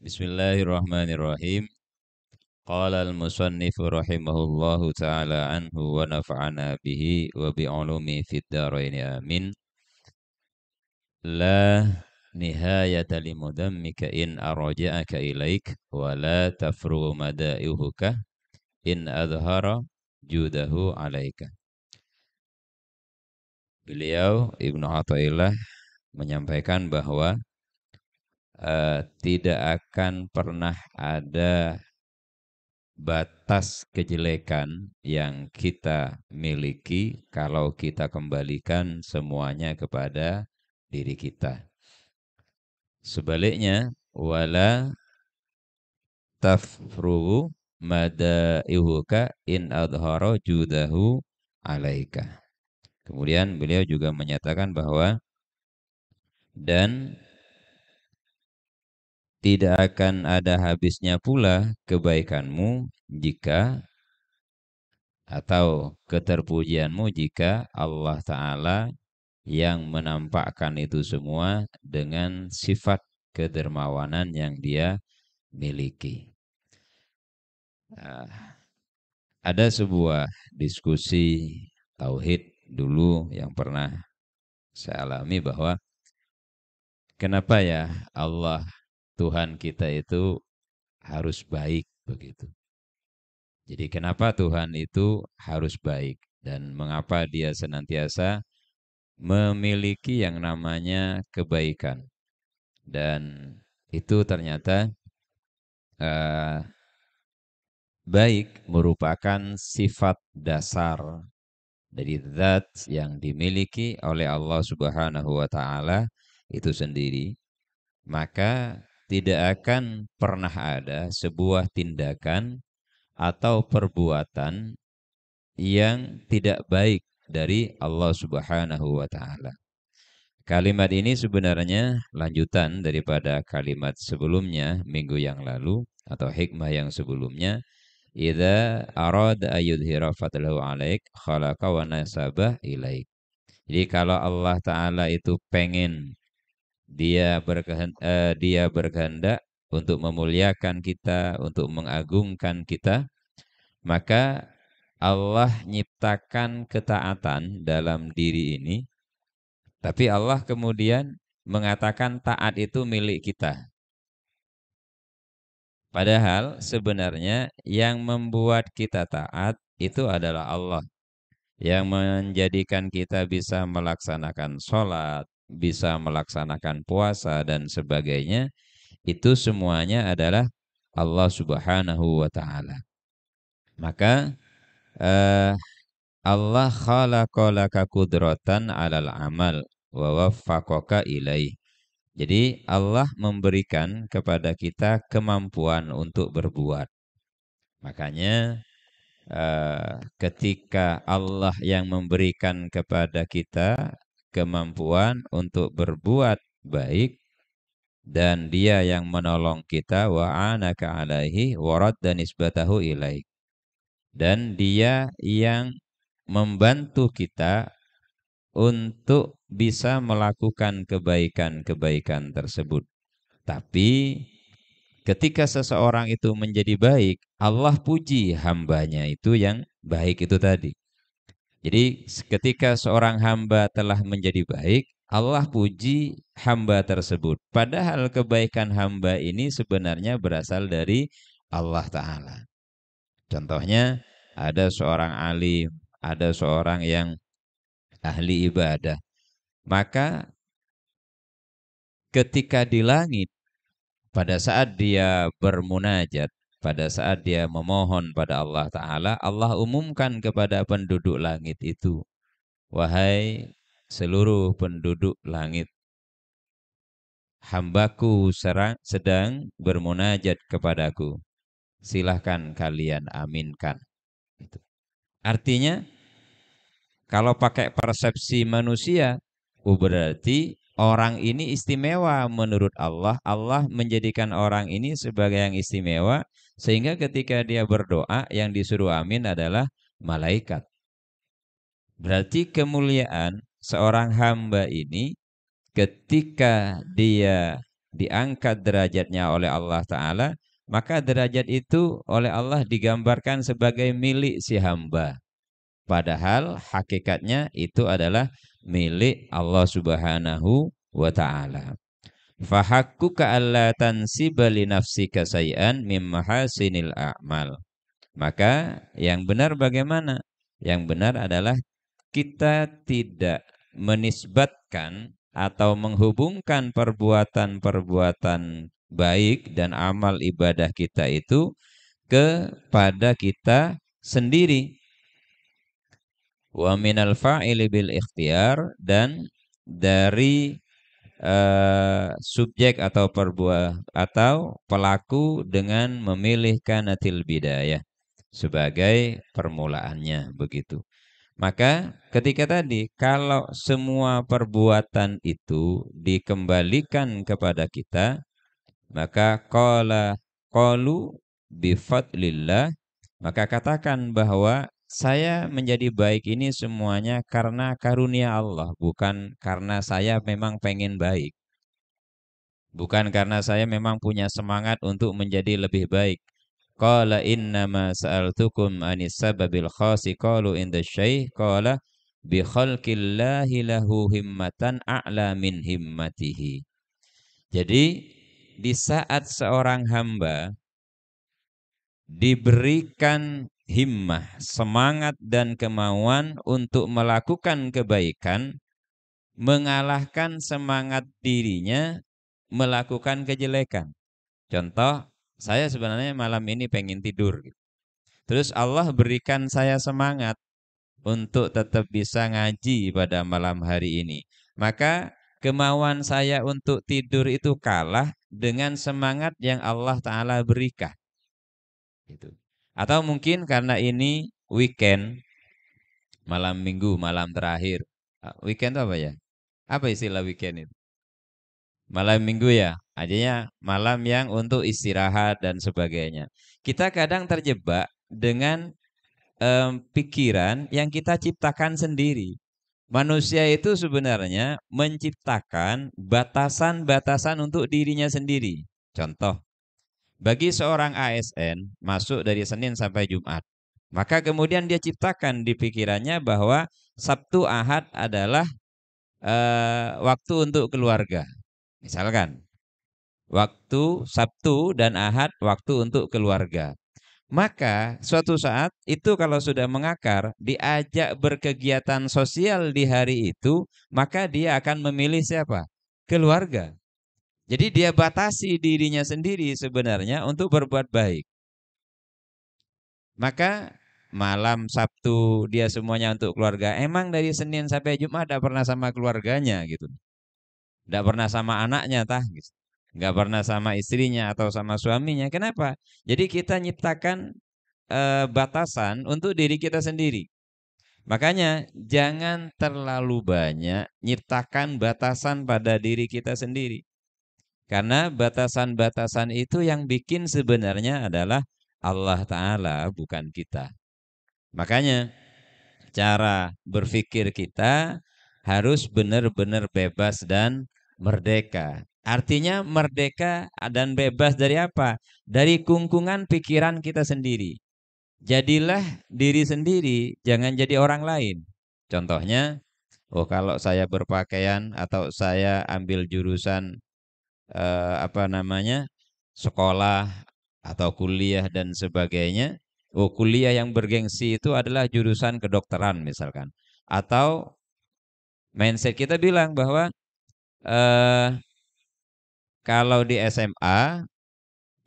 Bismillahirrahmanirrahim. Qala al-musannif rahimahullahu ta'ala anhu wa nafa'ana bihi wa bi'ulumi fid dharain amin. La nihayata limudammika in arja'aka ilaik wa la tafrugu mada'ihuka in adhara judahu alaika. Beliau Ibnu Athaillah menyampaikan bahwa tidak akan pernah ada batas kejelekan yang kita miliki kalau kita kembalikan semuanya kepada diri kita. Sebaliknya, wala tafrugu madaihuka in adhara judahu alaika. Kemudian beliau juga menyatakan bahwa dan tidak akan ada habisnya pula kebaikanmu jika atau keterpujianmu jika Allah Ta'ala yang menampakkan itu semua dengan sifat kedermawanan yang dia miliki. Ada sebuah diskusi tauhid dulu yang pernah saya alami bahwa kenapa ya Allah Tuhan kita itu harus baik begitu. Jadi kenapa Tuhan itu harus baik dan mengapa dia senantiasa memiliki yang namanya kebaikan. Dan itu ternyata baik merupakan sifat dasar dari zat yang dimiliki oleh Allah Subhanahu wa taala itu sendiri. Maka tidak akan pernah ada sebuah tindakan atau perbuatan yang tidak baik dari Allah Subhanahu wa taala. Kalimat ini sebenarnya lanjutan daripada kalimat sebelumnya minggu yang lalu atau hikmah yang sebelumnya. Idza arada ayyudhira fadlahu alaik khalaqa wa nasabah ilaik. Jadi kalau Allah taala itu pengen dia berkehendak untuk memuliakan kita, untuk mengagungkan kita, maka Allah nyiptakan ketaatan dalam diri ini, tapi Allah kemudian mengatakan taat itu milik kita. Padahal sebenarnya yang membuat kita taat itu adalah Allah. Yang menjadikan kita bisa melaksanakan sholat, bisa melaksanakan puasa dan sebagainya, itu semuanya adalah Allah Subhanahu wa ta'ala. Maka Allah khalaqa laka qudratan 'alal amal wa waffaqaka ilaih. Jadi Allah memberikan kepada kita kemampuan untuk berbuat. Makanya ketika Allah yang memberikan kepada kita kemampuan untuk berbuat baik dan dia yang menolong kita wa anaka alaihi wa radda nisbatahu ilaih. Dan dia yang membantu kita untuk bisa melakukan kebaikan-kebaikan tersebut. Tapi ketika seseorang itu menjadi baik, Allah puji hambanya itu yang baik itu tadi. Jadi ketika seorang hamba telah menjadi baik, Allah puji hamba tersebut. Padahal kebaikan hamba ini sebenarnya berasal dari Allah Ta'ala. Contohnya ada seorang alim, ada seorang yang ahli ibadah. Maka ketika di langit, pada saat dia bermunajat, pada saat dia memohon pada Allah Ta'ala, Allah umumkan kepada penduduk langit itu, wahai seluruh penduduk langit, hambaku sedang bermunajat kepadaku, silahkan kalian aminkan. Artinya, kalau pakai persepsi manusia, berarti orang ini istimewa menurut Allah. Allah menjadikan orang ini sebagai yang istimewa, sehingga ketika dia berdoa, yang disuruh amin adalah malaikat. Berarti kemuliaan seorang hamba ini ketika dia diangkat derajatnya oleh Allah Ta'ala, maka derajat itu oleh Allah digambarkan sebagai milik si hamba. Padahal hakikatnya itu adalah milik Allah Subhanahu wa Ta'ala. Fahakkuka alla tansiba li nafsika say'an mim mahasinil a'mal. Maka yang benar bagaimana? Yang benar adalah kita tidak menisbatkan atau menghubungkan perbuatan-perbuatan baik dan amal ibadah kita itu kepada kita sendiri. Wa minal fa'ili bil ikhtiar, dan dari subjek atau pelaku dengan memilih kanatil bidayah sebagai permulaannya, begitu. Maka ketika tadi kalau semua perbuatan itu dikembalikan kepada kita, maka qalu bifadlillah, maka katakan bahwa saya menjadi baik ini semuanya karena karunia Allah, bukan karena saya memang pengen baik. Bukan karena saya memang punya semangat untuk menjadi lebih baik. Qala innama sa'altukum anis sababil khasi qalu inda syekh qala bi khalqillahi lahu himmatan a'la min himmatihi. Jadi di saat seorang hamba diberikan himmah, semangat dan kemauan untuk melakukan kebaikan, mengalahkan semangat dirinya melakukan kejelekan. Contoh, saya sebenarnya malam ini pengen tidur. Terus Allah berikan saya semangat untuk tetap bisa ngaji pada malam hari ini. Maka kemauan saya untuk tidur itu kalah dengan semangat yang Allah Ta'ala berikan. Gitu. Atau mungkin karena ini weekend, malam minggu, malam terakhir. Weekend itu apa ya? Apa istilah weekend itu? Malam minggu ya, artinya malam yang untuk istirahat dan sebagainya. Kita kadang terjebak dengan pikiran yang kita ciptakan sendiri. Manusia itu sebenarnya menciptakan batasan-batasan untuk dirinya sendiri. Contoh, bagi seorang ASN masuk dari Senin sampai Jumat, maka kemudian dia ciptakan di pikirannya bahwa Sabtu Ahad adalah waktu untuk keluarga. Misalkan, waktu Sabtu dan Ahad waktu untuk keluarga. Maka suatu saat itu kalau sudah mengakar, diajak berkegiatan sosial di hari itu, maka dia akan memilih siapa? Keluarga. Jadi dia batasi dirinya sendiri sebenarnya untuk berbuat baik. Maka malam Sabtu dia semuanya untuk keluarga. Emang dari Senin sampai Jumat tidak pernah sama keluarganya gitu. Tidak pernah sama anaknya tah gitu. Nggak pernah sama istrinya atau sama suaminya. Kenapa? Jadi kita nyiptakan batasan untuk diri kita sendiri. Makanya jangan terlalu banyak nyiptakan batasan pada diri kita sendiri. Karena batasan-batasan itu yang bikin sebenarnya adalah Allah Ta'ala, bukan kita. Makanya cara berpikir kita harus benar-benar bebas dan merdeka. Artinya merdeka dan bebas dari apa? Dari kungkungan pikiran kita sendiri. Jadilah diri sendiri, jangan jadi orang lain. Contohnya, oh kalau saya berpakaian atau saya ambil jurusan sekolah atau kuliah dan sebagainya. Oh, kuliah yang bergengsi itu adalah jurusan kedokteran misalkan. Atau mindset kita bilang bahwa kalau di SMA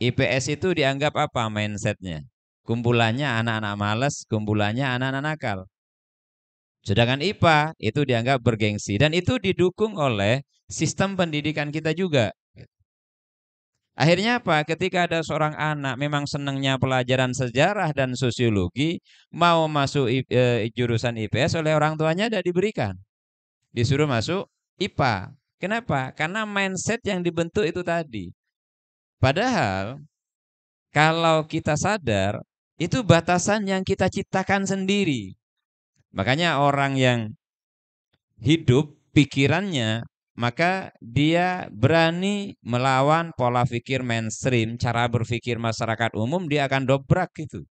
IPS itu dianggap apa mindsetnya? Kumpulannya anak-anak malas, kumpulannya anak-anak nakal. Sedangkan IPA itu dianggap bergengsi dan itu didukung oleh sistem pendidikan kita juga. Akhirnya apa? Ketika ada seorang anak memang senangnya pelajaran sejarah dan sosiologi, mau masuk jurusan IPS oleh orang tuanya tidak diberikan. Disuruh masuk IPA. Kenapa? Karena mindset yang dibentuk itu tadi. Padahal kalau kita sadar, itu batasan yang kita ciptakan sendiri. Makanya orang yang hidup pikirannya maka dia berani melawan pola pikir mainstream, cara berpikir masyarakat umum, dia akan dobrak gitu.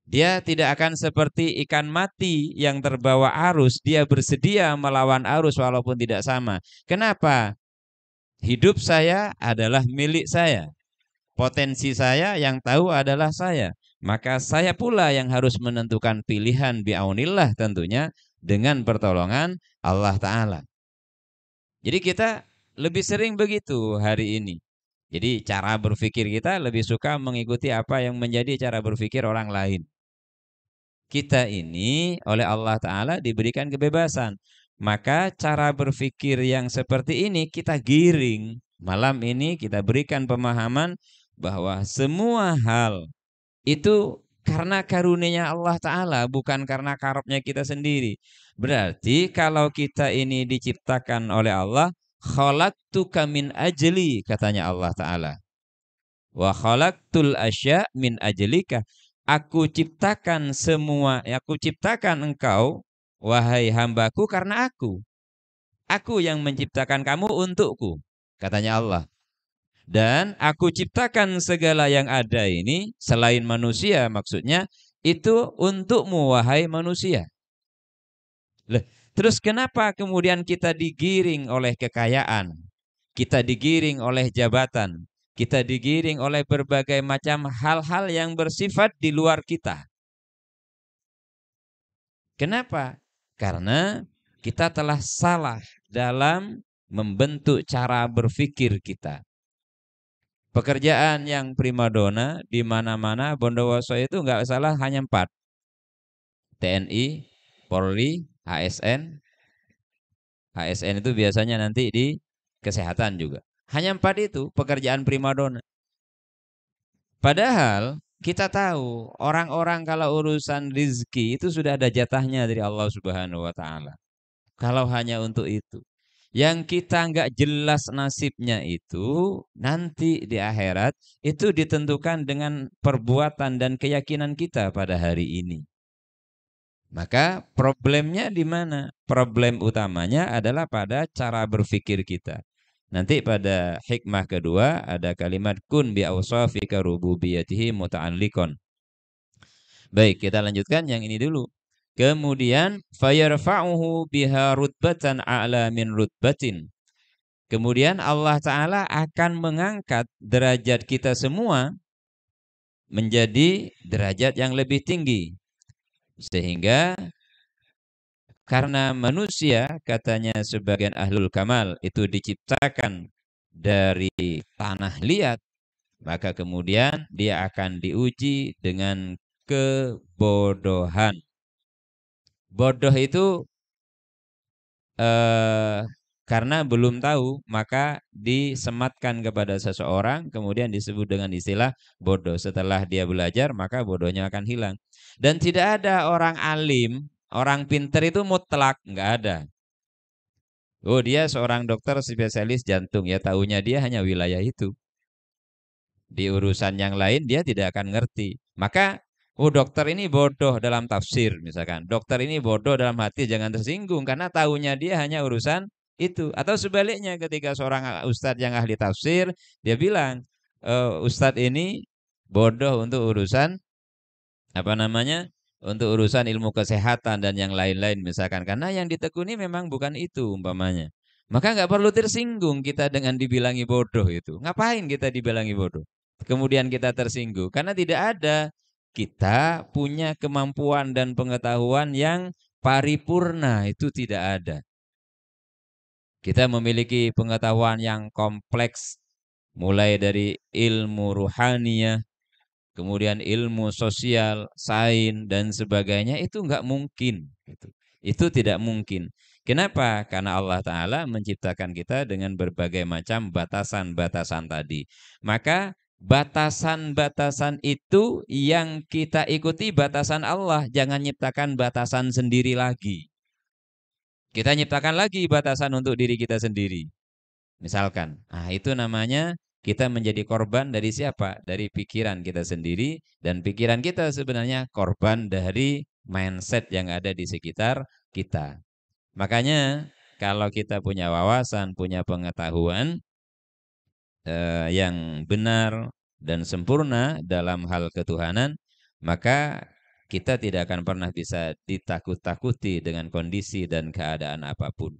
Dia tidak akan seperti ikan mati yang terbawa arus, dia bersedia melawan arus walaupun tidak sama. Kenapa? Hidup saya adalah milik saya. Potensi saya yang tahu adalah saya. Maka saya pula yang harus menentukan pilihan bi'aunillah tentunya dengan pertolongan Allah Ta'ala. Jadi kita lebih sering begitu hari ini. Jadi cara berpikir kita lebih suka mengikuti apa yang menjadi cara berpikir orang lain. Kita ini oleh Allah Ta'ala diberikan kebebasan. Maka cara berpikir yang seperti ini kita giring. Malam ini kita berikan pemahaman bahwa semua hal itu karena karunia Allah Ta'ala, bukan karena karepnya kita sendiri. Berarti kalau kita ini diciptakan oleh Allah, khalaqtuka min ajli, katanya Allah Ta'ala. Wa khalaqtul asya min ajlika. Aku ciptakan semua, aku ciptakan engkau, wahai hambaku, karena aku. Aku yang menciptakan kamu untukku, katanya Allah. Dan aku ciptakan segala yang ada ini, selain manusia maksudnya, itu untukmu wahai manusia. Loh, terus kenapa kemudian kita digiring oleh kekayaan? Kita digiring oleh jabatan. Kita digiring oleh berbagai macam hal-hal yang bersifat di luar kita. Kenapa? Karena kita telah salah dalam membentuk cara berpikir kita. Pekerjaan yang primadona di mana-mana Bondowoso itu nggak salah hanya 4. TNI, Polri, ASN. ASN itu biasanya nanti di kesehatan juga. Hanya 4 itu pekerjaan primadona. Padahal kita tahu orang-orang kalau urusan rizki itu sudah ada jatahnya dari Allah Subhanahu wa Ta'ala. Kalau hanya untuk itu. Yang kita nggak jelas nasibnya itu nanti di akhirat itu ditentukan dengan perbuatan dan keyakinan kita pada hari ini. Maka problemnya di mana? Problem utamanya adalah pada cara berpikir kita. Nanti pada hikmah kedua ada kalimat kun bi awsafika rububiyatihi muta'alliqon. Baik, kita lanjutkan yang ini dulu. Kemudian fayarfa'uhu biha rutbatan a'la min rutbatin. Kemudian Allah Ta'ala akan mengangkat derajat kita semua menjadi derajat yang lebih tinggi. Sehingga karena manusia katanya sebagian ahlul kamal itu diciptakan dari tanah liat, maka kemudian dia akan diuji dengan kebodohan. Bodoh itu karena belum tahu maka disematkan kepada seseorang kemudian disebut dengan istilah bodoh. Setelah dia belajar maka bodohnya akan hilang. Dan tidak ada orang alim, orang pinter itu mutlak, nggak ada. Oh dia seorang dokter spesialis jantung, ya tahunya dia hanya wilayah itu. Di urusan yang lain dia tidak akan ngerti. Maka oh dokter ini bodoh dalam tafsir misalkan. Dokter ini bodoh dalam hati, jangan tersinggung karena tahunya dia hanya urusan itu. Atau sebaliknya ketika seorang ustadz yang ahli tafsir dia bilang ustadz ini bodoh untuk urusan apa namanya? Untuk urusan ilmu kesehatan dan yang lain-lain misalkan. Karena yang ditekuni memang bukan itu umpamanya. Maka nggak perlu tersinggung kita dengan dibilangi bodoh itu. Ngapain kita dibilangi bodoh? Kemudian kita tersinggung. Karena tidak ada. Kita punya kemampuan dan pengetahuan yang paripurna. Itu tidak ada. Kita memiliki pengetahuan yang kompleks. Mulai dari ilmu ruhaniyah, kemudian ilmu sosial, sains dan sebagainya itu enggak mungkin. Itu tidak mungkin. Kenapa? Karena Allah Ta'ala menciptakan kita dengan berbagai macam batasan-batasan tadi. Maka batasan-batasan itu yang kita ikuti batasan Allah. Jangan nyiptakan batasan sendiri lagi. Kita nyiptakan lagi batasan untuk diri kita sendiri. Misalkan, itu namanya kita menjadi korban dari siapa? Dari pikiran kita sendiri. Dan pikiran kita sebenarnya korban dari mindset yang ada di sekitar kita. Makanya kalau kita punya wawasan, punya pengetahuan yang benar dan sempurna dalam hal ketuhanan, maka kita tidak akan pernah bisa ditakut-takuti dengan kondisi dan keadaan apapun.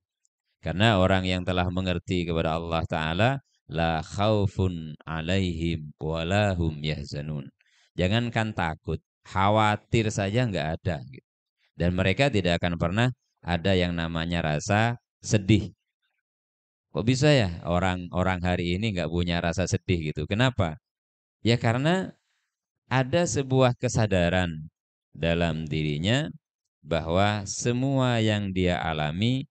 Karena orang yang telah mengerti kepada Allah Ta'ala, la khaufun alaihim walahum yahzanun. Jangankan takut, khawatir saja nggak ada. Dan mereka tidak akan pernah ada yang namanya rasa sedih. Kok bisa ya orang hari ini nggak punya rasa sedih gitu? Kenapa? Ya karena ada sebuah kesadaran dalam dirinya bahwa semua yang dia alami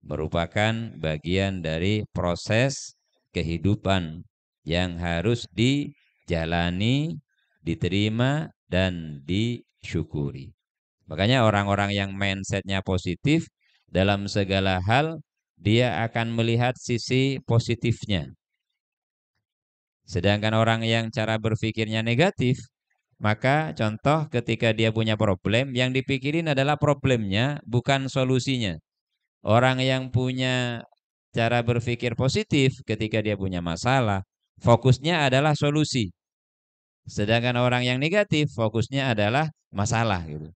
merupakan bagian dari proses kehidupan yang harus dijalani, diterima, dan disyukuri. Makanya orang-orang yang mindsetnya positif dalam segala hal, dia akan melihat sisi positifnya. Sedangkan orang yang cara berpikirnya negatif, maka contoh ketika dia punya problem, yang dipikirin adalah problemnya, bukan solusinya. Orang yang punya cara berpikir positif ketika dia punya masalah, fokusnya adalah solusi. Sedangkan orang yang negatif, fokusnya adalah masalah gitu.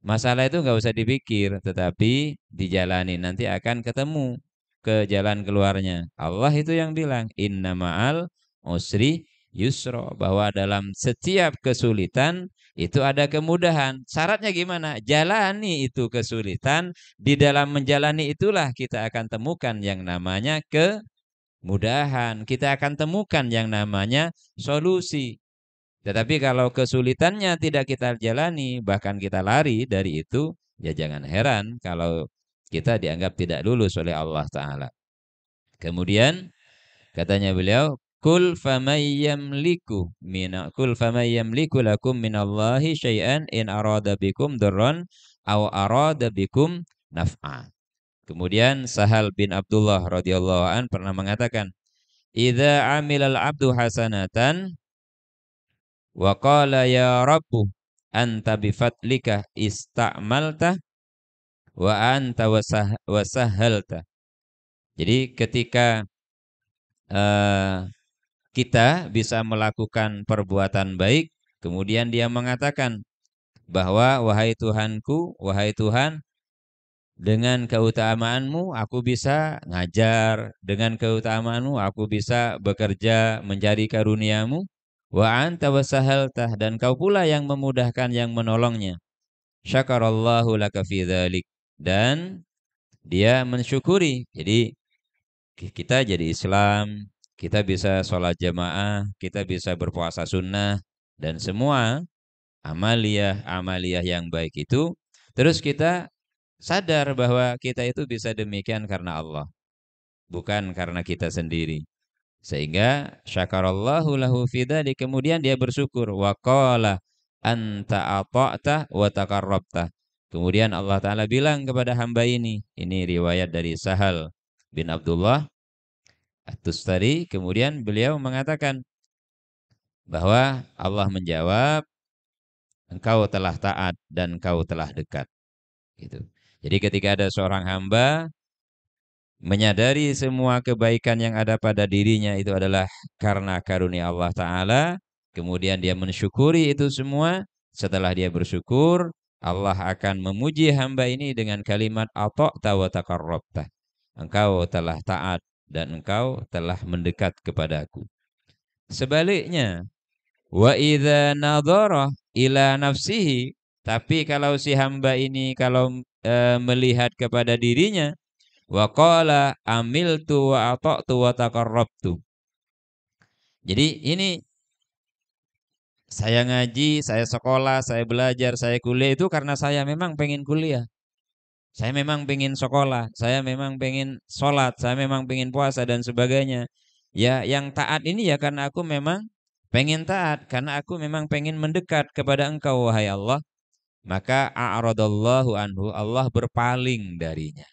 Masalah itu nggak usah dipikir, tetapi dijalani, nanti akan ketemu ke jalan keluarnya. Allah itu yang bilang, inna ma'al usri yusro, bahwa dalam setiap kesulitan itu ada kemudahan. Syaratnya gimana? Jalani itu kesulitan, di dalam menjalani itulah kita akan temukan yang namanya kemudahan. Kita akan temukan yang namanya solusi. Tetapi kalau kesulitannya tidak kita jalani, bahkan kita lari dari itu, ya jangan heran kalau kita dianggap tidak lulus oleh Allah Ta'ala. Kemudian katanya beliau, kul famayyamliku lakum minallahi syai'an in arada bikum darran aw arada bikum naf'a. Kemudian Sahal bin Abdullah radhiyallahu an pernah mengatakan, idza amilal abdu hasanatan wa qala ya rabbu anta bifadlika ista'malta wa anta wasahhalta. Jadi ketika kita bisa melakukan perbuatan baik, kemudian dia mengatakan bahwa wahai Tuhanku, wahai Tuhan, dengan keutamaanmu aku bisa ngajar, dengan keutamaanmu aku bisa bekerja mencari karuniamu, wa anta wasahaltah, dan kau pula yang memudahkan, yang menolongnya. Syakarallahu laka fi dzalik, dan dia mensyukuri. Jadi kita jadi Islam, kita bisa sholat jamaah, kita bisa berpuasa sunnah, dan semua amaliyah yang baik itu, terus kita sadar bahwa kita itu bisa demikian karena Allah, bukan karena kita sendiri. Sehingga syakarallahu lahu fi dzalik, kemudian dia bersyukur, wa qala anta ata'ta wa taqarrabta. Kemudian Allah Ta'ala bilang kepada hamba ini riwayat dari Sahal bin Abdullah At-Tustari, kemudian beliau mengatakan bahwa Allah menjawab, engkau telah taat dan engkau telah dekat. Gitu. Jadi ketika ada seorang hamba menyadari semua kebaikan yang ada pada dirinya itu adalah karena karunia Allah Ta'ala, kemudian dia mensyukuri itu semua, setelah dia bersyukur, Allah akan memuji hamba ini dengan kalimat ata'ta wa taqarrabta. Engkau telah taat dan engkau telah mendekat kepadaku. Sebaliknya, wa idza nadhara ila nafsihi, tapi kalau si hamba ini melihat kepada dirinya, wa qala amiltu wa ata'tu wa taqarrabtu. Jadi ini saya ngaji, saya sekolah, saya belajar, saya kuliah itu karena saya memang pengen kuliah. Saya memang pengen sekolah, saya memang pengen sholat, saya memang pengen puasa dan sebagainya. Ya, yang taat ini ya karena aku memang pengen taat, karena aku memang pengen mendekat kepada Engkau wahai Allah. Maka a'radallahu anhu, Allah berpaling darinya.